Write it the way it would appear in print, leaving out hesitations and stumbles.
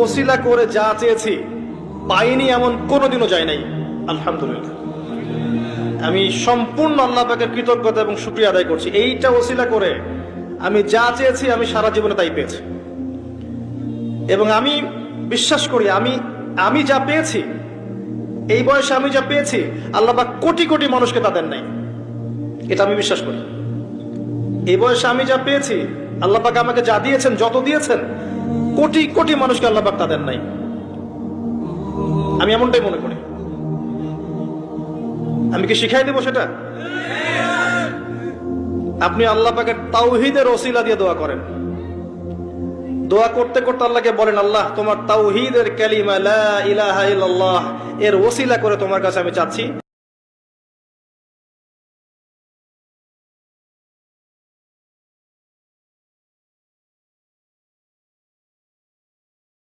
ওসিলা করে যা চেয়েছি পাইনি এমন কোনোদিনও যায় নাই। আলহামদুলিল্লাহ, আমি সম্পূর্ণ আল্লাহ পাকের কৃতজ্ঞতা এবং শুকরিয়া আদায় করছি। এইটা ওসিলা করে আমি যা চেয়েছি আমি সারা জীবনে তাই পেয়েছি। এবং আমি বিশ্বাস করি আমি যা পেয়েছি, এই বয়সে আমি যা পেয়েছি, আল্লাহ পাক কোটি কোটি মানুষকে তা দেন নাই। এটা আমি বিশ্বাস করি। এই বয়সে আমি যা পেয়েছি, আল্লাহ পাক আমাকে যা দিয়েছেন, যত দিয়েছেন, কোটি কোটি মানুষকে আল্লাহ পাক তা দেন নাই। আমি এমনটাই মনে করি। আমি কি শিখাই দেবো সেটা? আপনি আল্লাহ পাকের তাওহীদের ওসিলা দিয়ে দোয়া করেন। দোয়া করতে করতে আল্লাহকে বলেন, আল্লাহ তোমার তাওহীদের কালিমা লা ইলাহা ইল্লাল্লাহ এর ওসিলা করে তোমার কাছে আমি চাচ্ছি